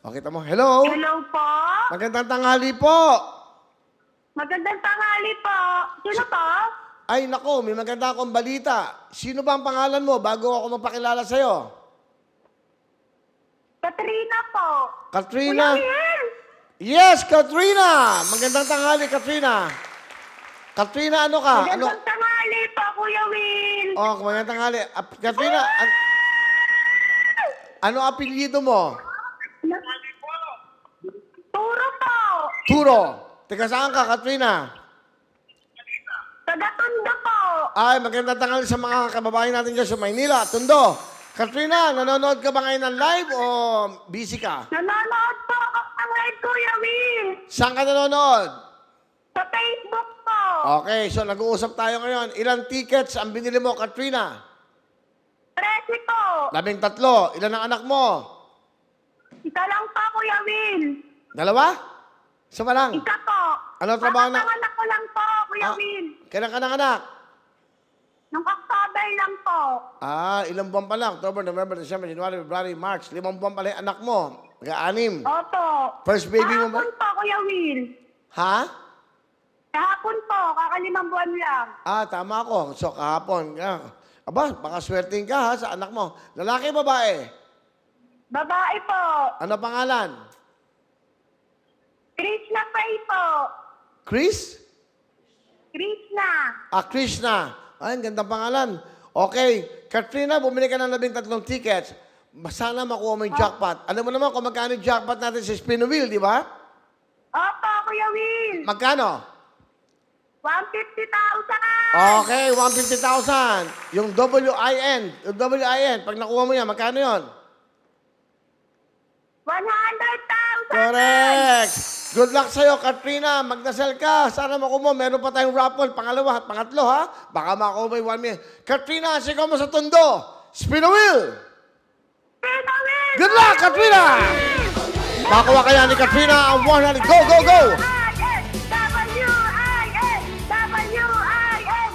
O, kita mo. Hello? Hello po? Magandang tanghali po. Magandang tanghali po. Sino po? Ay, nako, may maganda akong balita. Sino ba ang pangalan mo bago ako mapakilala sa'yo? Katrina po. Katrina? Kuya Will! Yes, Katrina! Magandang tanghali, Katrina. Katrina, ano ka? Magandang tanghali po, Kuya Will. Oh, magandang tanghali. Katrina, ano apelyido mo? Turo po. Turo. Teka, saan ka, Katrina? Taga-Tondo po. Ay, magandang tanghali sa mga kababayan natin dyan sa Maynila. Tondo. Katrina, nanonood ka ba ngayon ng live o busy ka? Nanonood po ako ng live, Kuya Will. Saan ka nanonood? Sa Facebook po. Okay, so nag-uusap tayo ngayon. Ilang tickets ang binili mo, Katrina? 13 po. 13. Ilan ang anak mo? Isa lang po, Kuya Will. 2? Isa pa lang? Isa po. Ano trabaho na? Makapanganak ko lang po, Kuya Will. Kailan ka ng anak? Nung October lang po. Ilang buwan pa lang? October, November, December, January, February, March. 5 buwan pa lang yung anak mo. Mag-6. Opo. First baby mo ba? Kahapon po, Kuya Will. Ha? Kahapon po, kakalimang buwan lang. Tama ako. So, kahapon. Aba, baka swerting ka ha sa anak mo. Lalaki, babae? Babae po. Ano pangalan? Krishna Pay po. Chris? Krishna. Krishna. Ay, ang gandang pangalan. Okay. Katrina, bumili ka ng 13 tickets. Sana makuha mo yung jackpot. Alam mo naman kung magkano yung jackpot natin sa spin wheel, di ba? Opo, Kuya Will. Magkano? 150,000. Okay, 150,000. Yung WIN. Yung WIN, pag nakuha mo yan, magkano yon? 100,000. Correct. Good luck sa'yo, Katrina. Magdasal ka. Sana makuha mo. Meron pa tayong raffle. Pangalawa at pangatlo, ha? Baka makuha mo yung 1 million. Katrina, sigaw mo sa Tondo. Spin a wheel. Krishna Will. Good luck, Katrina! Makuha kaya ni Katrina ang 100. Go, go, go! W-I-N.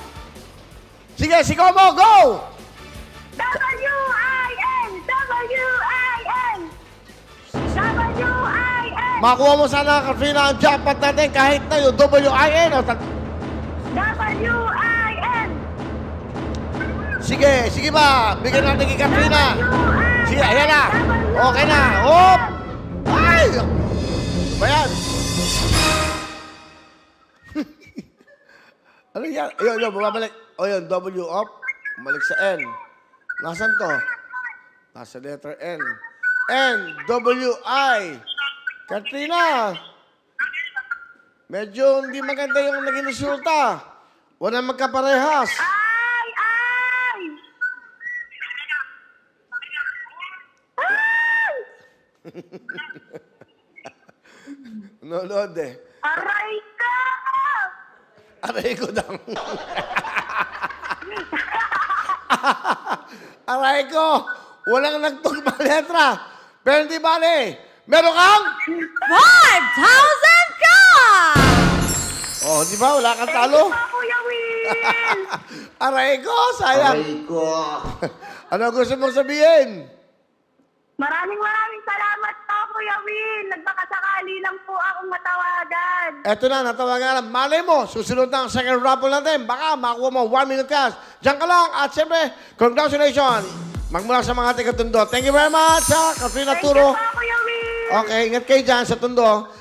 Sige, sigaw mo. Go! W-I-N. Makuha mo sana, Katrina, ang jackpot natin kahit na yung WIN o W-I-N. Sige, sige ba? Bigyan natin kay Katrina. Sige, ayan na. Okay na. Hop! Ay! Ano ba yan? Ano yan? Ayun, bumabalik. O yun, W up. Bumalik sa N. Nasaan to? Nasa letter N. N, W, I. Katrina! Medyo hindi maganda yung naging resulta. Wala magkaparehas. Ay! Ay! Ay! Nanonood eh. Aray ka! Aray ko daw. Aray ko. Walang nagtugma letra. Pero hindi bale. Meron kang? 5,000 ka! Oh, di ba? Wala kang talo? Thank you po, Kuya Will! Aray ko, sayang. Aray ko. Ano gusto mong sabihin? Maraming salamat po, Kuya Will. Nagbakasakali lang po akong matawagan. Eto na, natawagan na. Malay mo, susunod na ang second raffle natin. Baka makuha mo 1 million cash. Diyan ka lang. At siyempre, congratulations. Magmula sa mga taga-Tondo. Thank you very much, ha, Katrina Thank Turo. you po, Kuya Will! Okay, ingat kayo dyan sa Tondo.